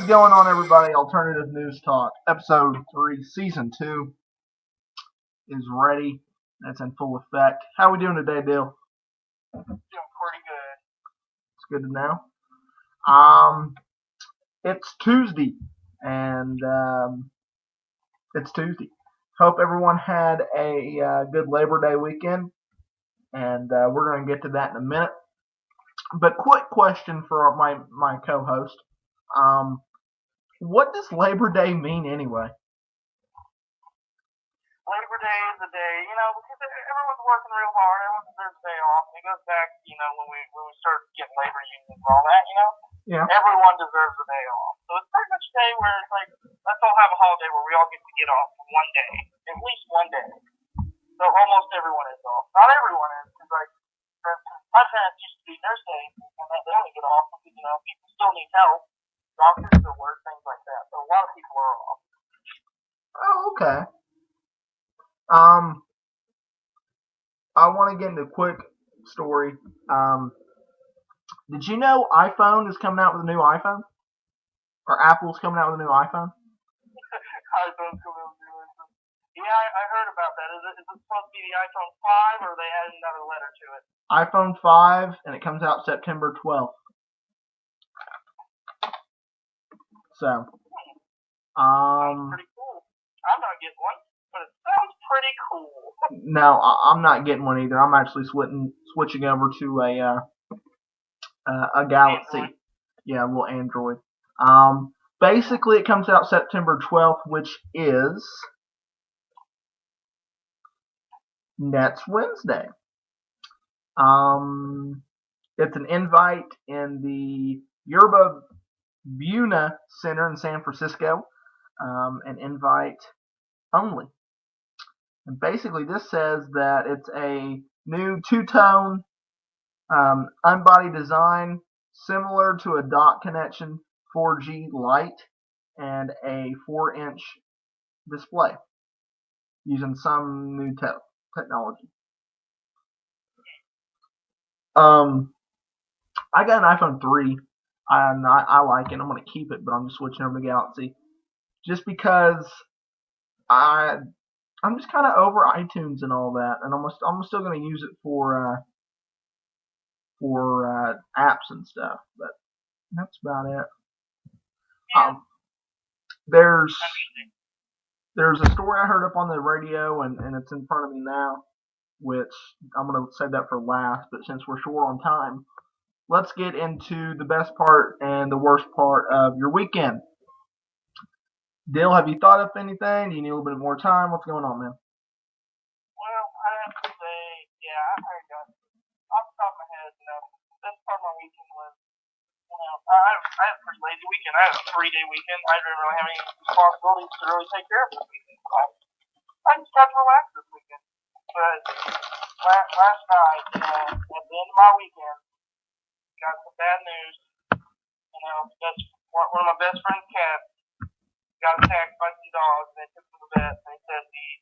What's going on, everybody? Alternative News Talk, Episode 3, Season 2 is ready. That's in full effect. How are we doing today, Dill? Doing pretty good. It's good to know. It's Tuesday, and Hope everyone had a good Labor Day weekend, and we're going to get to that in a minute. But quick question for my co-host. What does Labor Day mean anyway? Labor Day is a day, because everyone's working real hard. Everyone deserves a day off. It goes back, when we started getting labor unions and all that, Yeah. Everyone deserves a day off. So it's pretty much a day where it's like, let's all have a holiday where we all get to get off for one day. At least one day. So almost everyone is off. Not everyone is, because for instance, my parents used to be nurse aides, and they only get off because, people still need help. Doctors still work, things like that. So a lot of people are off. Oh, okay. I want to get into a quick story. Did you know iPhone is coming out with a new iPhone? Or Apple's coming out with a new iPhone? iPhone's coming out with a new iPhone. Yeah, I heard about that. Is it supposed to be the iPhone 5, or they added another letter to it? iPhone 5, and it comes out September 12th. So, pretty cool. I'm not getting one, but it sounds pretty cool. No, I'm not getting one either. I'm actually switching over to a Galaxy. Android. Yeah, a little Android. Basically, it comes out September 12th, which is next Wednesday. It's an invite in the Yerba Buena Center in San Francisco. An invite only. And basically, this says that it's a new two-tone unbody design, similar to a dot connection 4G Lite, and a 4-inch display using some new technology. I got an iPhone 3. I like it. I'm going to keep it, but I'm just switching over to Galaxy just because I'm just kind of over iTunes and all that, and I'm still going to use it for apps and stuff, but that's about it. There's a story I heard up on the radio, and it's in front of me now, which I'm going to save that for last, but since we're short on time, let's get into the best part and the worst part of your weekend. Dill, have you thought of anything? Do you need a little bit more time? What's going on, man? Well, I have to say, yeah, I got off the top of my head, the best part of my weekend was, I had a pretty lazy weekend. I had a 3-day weekend. I didn't really have any responsibilities to really take care of this weekend. I just got to relax this weekend. But last night, at the end of my weekend, got some bad news. One of my best friend's cats got attacked by some dogs, and they took him to the vet, and they said he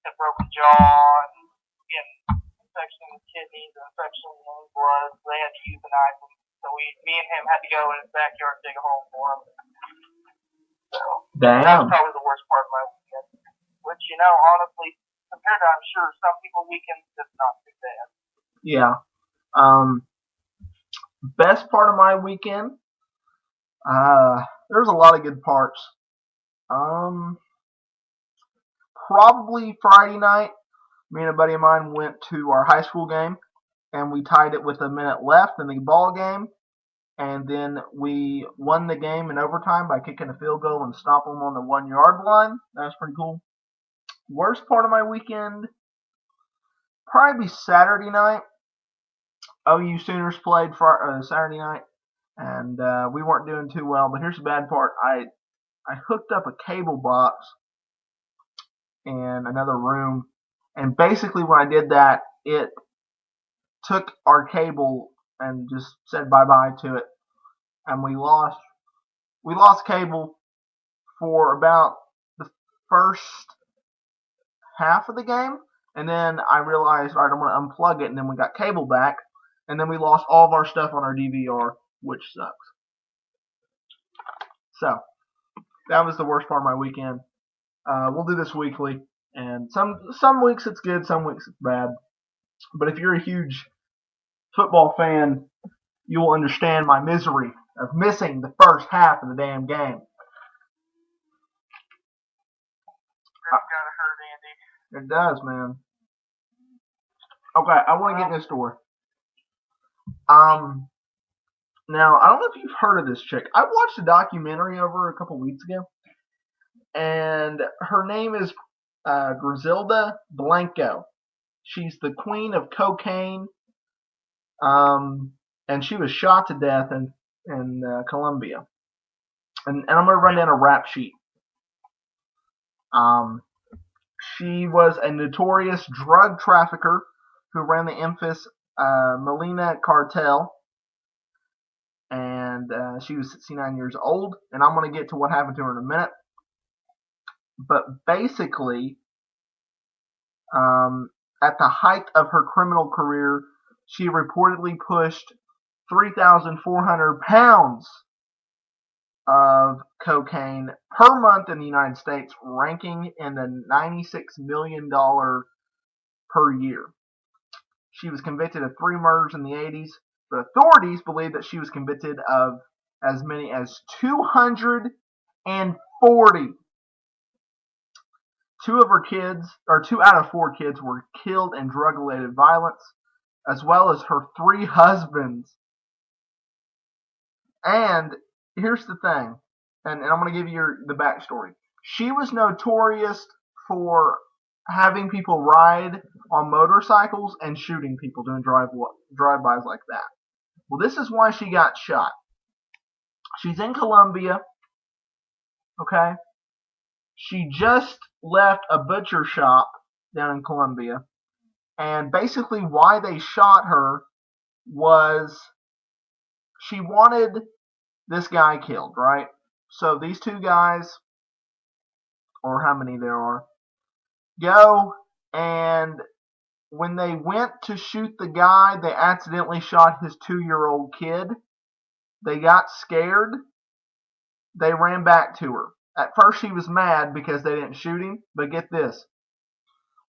had broken jaw and getting infection in his kidneys and infection in his blood, so they had to euthanize him. So me and him had to go in his backyard and dig a hole for him. So Damn. That was probably the worst part of my weekend. Which, honestly, compared to, I'm sure, some people's weekends, it's not too bad. Yeah. Best part of my weekend? There's a lot of good parts. Probably Friday night, me and a buddy of mine went to our high school game, and we tied it with a minute left in the ball game, and then we won the game in overtime by kicking a field goal and stopping them on the 1-yard line. That was pretty cool. Worst part of my weekend, probably be Saturday night. OU Sooners played Saturday night, and we weren't doing too well. But here's the bad part: I hooked up a cable box in another room, and basically when I did that, it took our cable and just said bye-bye to it, and we lost cable for about the first half of the game, and then I realized, all right, I'm going to unplug it, and then we got cable back, and then we lost all of our stuff on our DVR, which sucks. So that was the worst part of my weekend. We'll do this weekly, and some weeks it's good, some weeks it's bad. But if you're a huge football fan, you will understand my misery of missing the first half of the damn game. That's gotta hurt, Andy. It does, man. Okay, I want to get this story. Now I don't know if you've heard of this chick. I watched a documentary over a couple weeks ago, and her name is Griselda Blanco. She's the queen of cocaine, and she was shot to death in Colombia. And I'm gonna run down a rap sheet. She was a notorious drug trafficker who ran the infamous Molina cartel, and she was 69 years old. And I'm gonna get to what happened to her in a minute. But basically, at the height of her criminal career, she reportedly pushed 3,400 pounds of cocaine per month in the United States, ranking in the $96 million per year. She was convicted of 3 murders in the 80s, but authorities believe that she was convicted of as many as 240. 2 out of 4 kids were killed in drug-related violence, as well as her 3 husbands. And here's the thing, and I'm going to give you the backstory. She was notorious for having people ride on motorcycles and shooting people, doing drive-bys like that. Well, this is why she got shot. She's in Colombia, okay? She just left a butcher shop down in Colombia, and basically why they shot her was she wanted this guy killed, right? So these 2 guys, or how many there are, go, and when they went to shoot the guy, they accidentally shot his 2-year-old kid. They got scared. They ran back to her. At first she was mad because they didn't shoot him, but get this.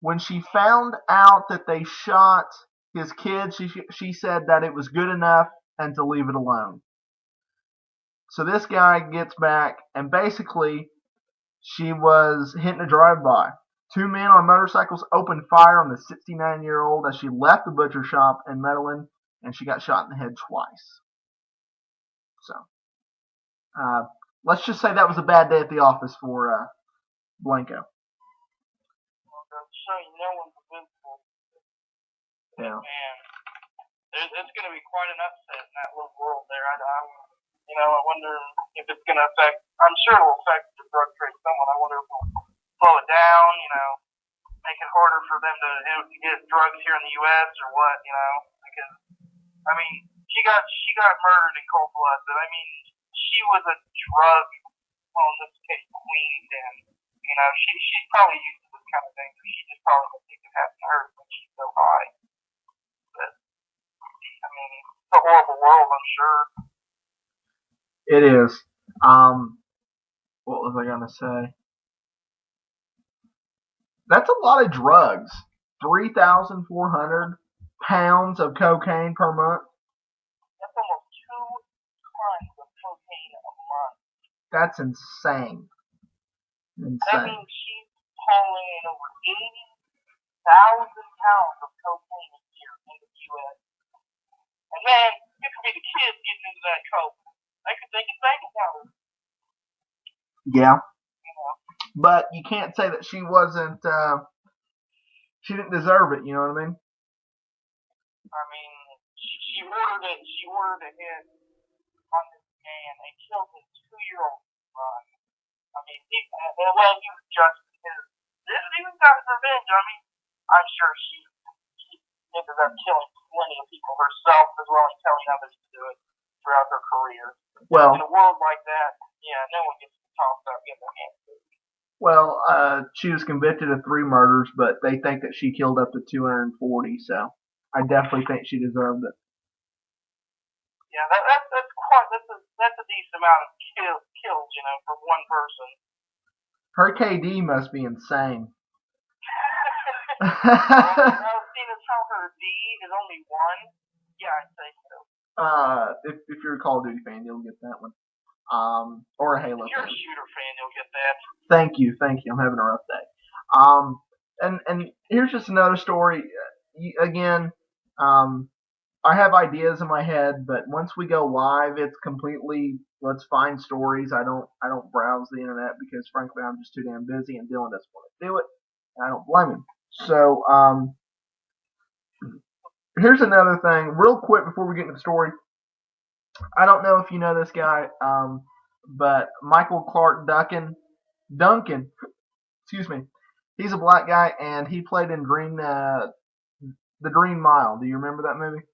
When she found out that they shot his kid, she said that it was good enough and to leave it alone. So this guy gets back, and basically she was hitting a drive-by. 2 men on motorcycles opened fire on the 69-year-old as she left the butcher shop in Medellin, and she got shot in the head twice. So, let's just say that was a bad day at the office for Blanco. So no one's invincible. Yeah. Man, it's going to be quite an upset in that little world there. I wonder if it's going to affect. I'm sure it will affect the drug trade somewhat. I wonder if it will slow it down. Make it harder for them to get drugs here in the U.S. or what. Because she got murdered in cold blood, but she was a drug, in this case, queen, and she's probably used to this kind of thing, so she just probably didn't think it happened to her when she's so high. But it's a horrible world, I'm sure. It is. What was I gonna say? That's a lot of drugs. 3,400 pounds of cocaine per month. That's almost 2 tons of cocaine a month. That's insane. That means she's hauling in over 80,000 pounds of cocaine a year in the U.S. And man, it could be the kids getting into that coke. They could bank accounts. Yeah. But you can't say that she wasn't. She didn't deserve it. You know what I mean? She ordered it. She ordered a hit on this man and killed his 2-year-old son. He was just his. This even got revenge. I'm sure she ended up killing plenty of people herself as well as telling others to do it throughout her career. Well, in a world like that, no one gets to talk about getting their hands dirty. Well, she was convicted of 3 murders, but they think that she killed up to 240. So I definitely think she deserved it. Yeah, that's that's a decent amount of kills, for one person. Her KD must be insane. Well, seeing as how her D is only 1, yeah, I'd say so. If you're a Call of Duty fan, you'll get that one. Or a Halo if you're fan. a shooter fan, you'll get that. Thank you. I'm having a rough day. And here's just another story. Again, I have ideas in my head, but once we go live, it's completely let's find stories. I don't browse the internet because frankly I'm just too damn busy, and Dylan doesn't want to do it, and I don't blame him. So here's another thing, real quick before we get into the story. I don't know if you know this guy, but Michael Clark Duncan, excuse me. He's a black guy, and he played in the Green Mile. Do you remember that movie?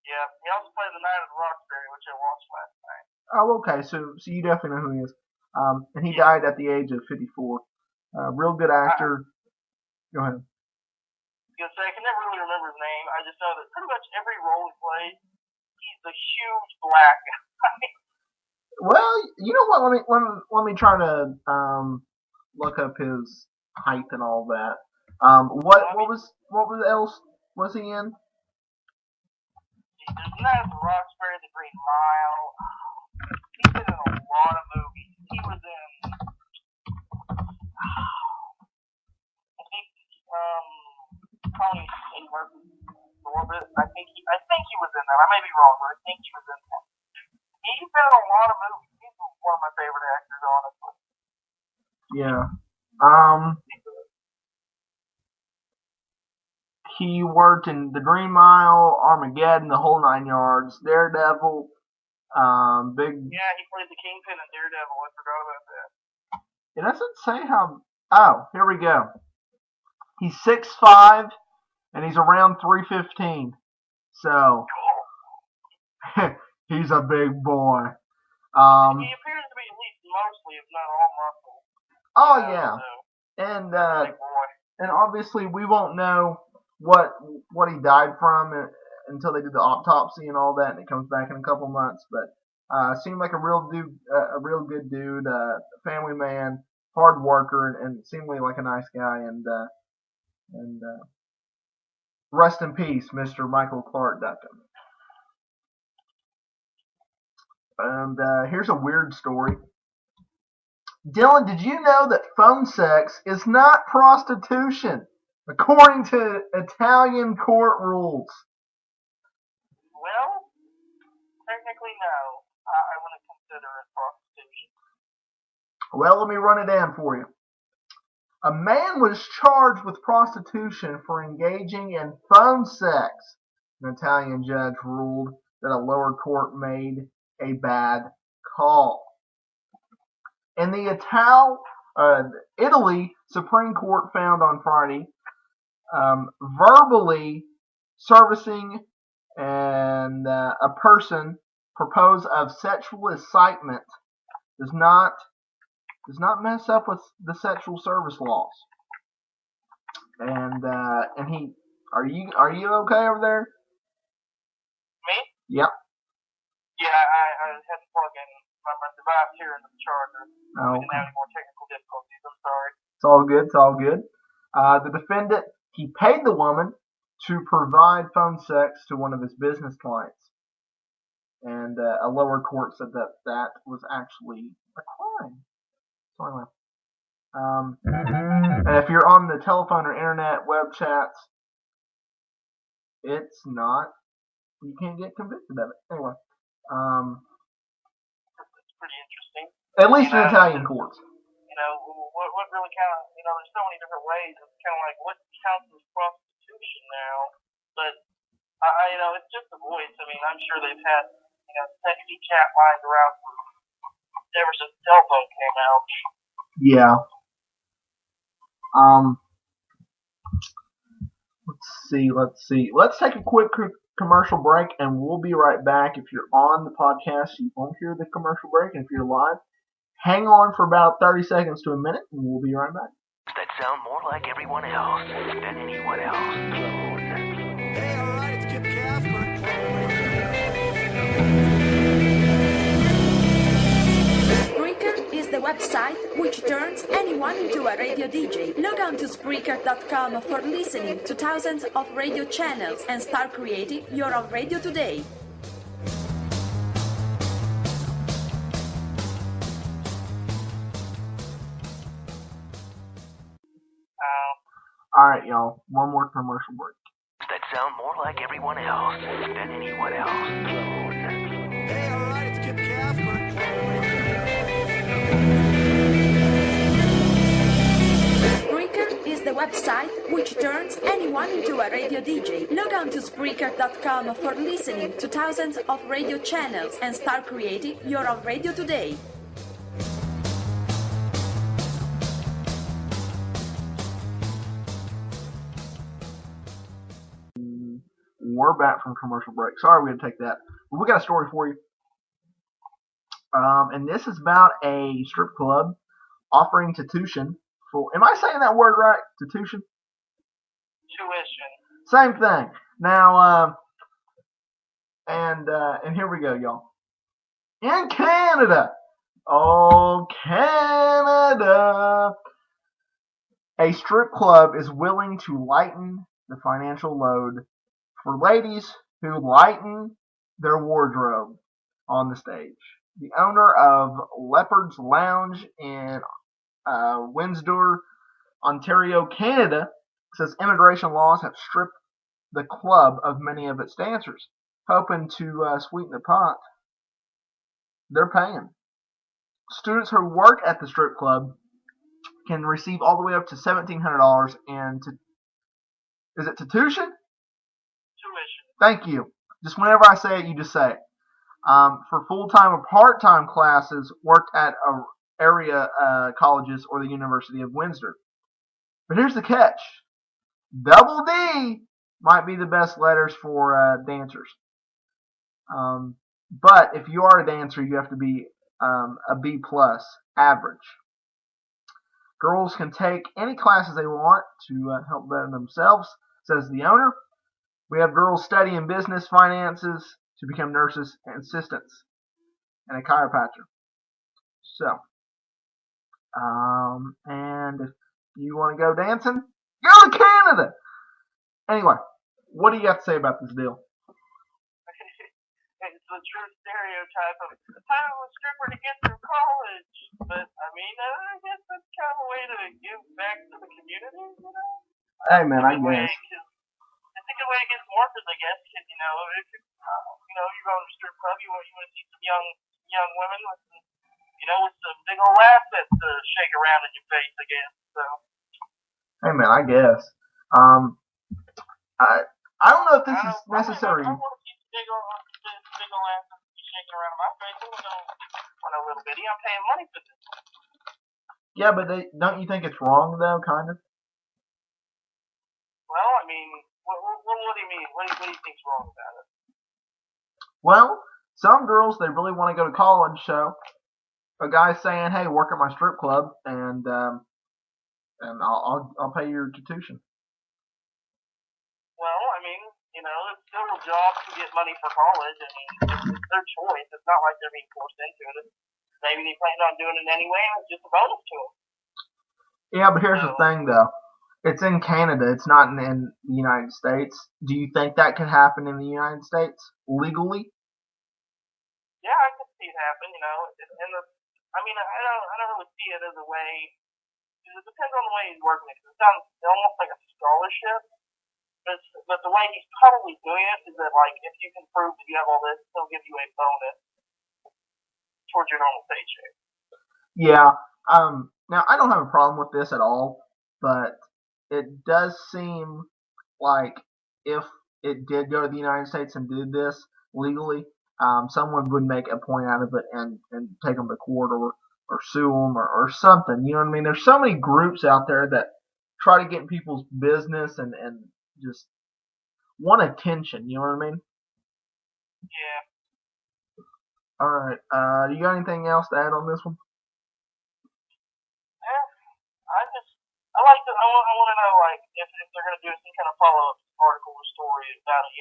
Yeah, he also played The Night of the Roxbury, which I watched last night. Oh, okay. So you definitely know who he is. And he died at the age of 54. Real good actor. Go ahead. I can never really remember his name. I just know that pretty much every role he plays, he's a huge black guy. Well, you know what? Let me try to look up his height and all that. What else was he in? There's The Night of the Roxbury, The Green Mile. He's been in a lot of movies. He was in, I think, probably Eddie Murphy's Orbit. I think he was in that. I may be wrong, but I think he was in that. He's been in a lot of movies. He's one of my favorite actors, honestly. Yeah. He worked in The Green Mile, Armageddon, the whole 9 yards, Daredevil, big. Yeah, he played the Kingpin in Daredevil. I forgot about that. It doesn't say how. Oh, here we go. He's 6'5", and he's around 315. So he's a big boy. He appears to be at least mostly, if not all, muscle. Oh yeah, and obviously we won't know what he died from until they do the autopsy and all that, and it comes back in a couple months. But seemed like a real good dude, family man, hard worker, and seemed like a nice guy. And rest in peace, Mr. Michael Clark Duncan. And here's a weird story. Dylan, did you know that phone sex is not prostitution, according to Italian court rules? Well, technically no. I wouldn't consider it prostitution. Well, let me run it down for you. A man was charged with prostitution for engaging in phone sex. An Italian judge ruled that a lower court made a bad call. In the Italy Supreme Court found on Friday, verbally servicing a person proposed of sexual excitement does not mess up with the sexual service laws. And he, are you okay over there? Me? Yep. Yeah, I had to plug in my device here into the charger. Oh, we didn't have any more technical difficulties. I'm sorry. It's all good. The defendant, he paid the woman to provide phone sex to one of his business clients. And a lower court said that was actually a crime. So anyway. And if you're on the telephone or internet web chats, it's not, you can't get convicted of it. Anyway. It's pretty interesting. At least in Italian courts. What really counts, there's so many different ways. It's kind of like what counts as prostitution now. But, it's just a voice. I mean, I'm sure they've had, sexy chat lines around ever since the telephone came out. Yeah. Let's see. Let's take a quick commercial break, and we'll be right back. If you're on the podcast, you won't hear the commercial break, and if you're live, hang on for about 30 seconds to a minute, and we'll be right back. That sound more like everyone else than anyone else. Hey, alright, it's Kip Casper. the website which turns anyone into a radio DJ. Log on to Spreaker.com for listening to thousands of radio channels and start creating your own radio today. Alright, y'all. One more commercial break. That sound more like everyone else than anyone else. Hey, all right, it's Kip Casper. Spreaker is the website which turns anyone into a radio DJ. Log on to Spreaker.com for listening to thousands of radio channels and start creating your own radio today. We're back from commercial break. Sorry we had to take that. But we got a story for you. And this is about a strip club offering tuition for, am I saying that word right? Tuition? Tuition. Same thing. Now, and here we go, y'all. In Canada, oh Canada, a strip club is willing to lighten the financial load for ladies who lighten their wardrobe on the stage. The owner of Leopard's Lounge in Windsor, Ontario, Canada, says immigration laws have stripped the club of many of its dancers. Hoping to sweeten the pot, they're paying. Students who work at the strip club can receive all the way up to $1,700 in is it tuition? Tuition. Thank you. Just whenever I say it, you just say it. For full-time or part-time classes worked at area colleges or the University of Windsor. But here's the catch. Double D might be the best letters for dancers. But if you are a dancer, you have to be a B plus average. Girls can take any classes they want to help better themselves, says the owner. We have girls studying business, finances to become nurses and assistants, and a chiropractor. So, and if you want to go dancing, go to Canada. Anyway, what do you have to say about this deal? It's the true stereotype of the time of a stripper to get through college. But, I mean, I guess that's kind of a way to give back to the community, you know? Hey, man, I guess. It's a good way to get some workers, I guess, because, you know, if you're going to a strip club, you want to see some young women with some, with some big old assets to shake around in your face, I guess, so. Hey, man, I guess. I don't know if this is necessary. I want to see some big old assets shaking around in my face. I know little bitty. I'm paying money for this. Yeah, but don't you think it's wrong, though, kind of? Well, I mean, what do you mean? What do you think's wrong about it? Well, some girls, they really want to go to college, so a guy's saying, hey, work at my strip club, and I'll pay your tuition. Well, I mean, it's still a job to get money for college. I mean, it's their choice. It's not like they're being forced into it. Maybe they plan on doing it anyway, and it's just a bonus to them. Yeah, but here's the thing, though. It's in Canada. It's not in the United States. Do you think that could happen in the United States legally? Yeah, I could see it happen. I don't really see it as a way. It depends on the way he's working it. It sounds almost like a scholarship. But the way he's probably doing it is that, like, if you can prove that you have all this, he'll give you a bonus towards your normal paycheck. Yeah. Now, I don't have a problem with this at all, but it does seem like if it did go to the United States and did this legally, someone would make a point out of it and take them to court or sue them or something. You know what I mean? There's so many groups out there that try to get in people's business and just want attention. You know what I mean? Yeah. All right. You got anything else to add on this one? Yeah. I want to know, like, if they're going to do some kind of follow-up article or story about it,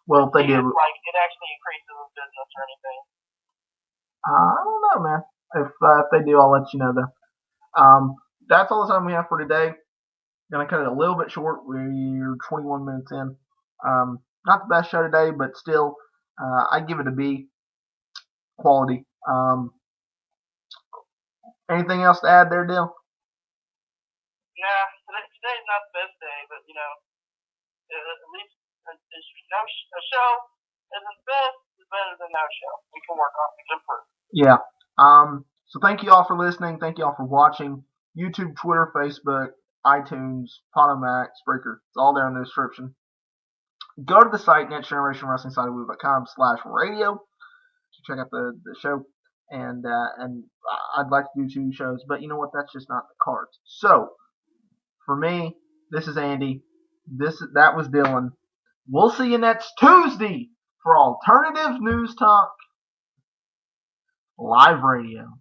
Well, if they do, like, it actually increases the business or anything. I don't know, man. If they do, I'll let you know though. That's all the time we have for today. Gonna cut it a little bit short. We're 21 minutes in. Not the best show today, but still, I give it a B. Quality. Anything else to add there, Dill? Nah, today's not the best day, but at least a show isn't best is better than no show. We can work on it, improve. Yeah. So thank you all for listening. Thank you all for watching. YouTube, Twitter, Facebook, iTunes, Podomac, Spreaker. It's all there in the description. Go to the site, nextgenerationwrestlingsideweb.com/radio to check out the show. And I'd like to do 2 shows, but you know what? That's just not the cards. So, for me, this is Andy. That was Dylan. We'll see you next Tuesday for Alternative News Talk Live Radio.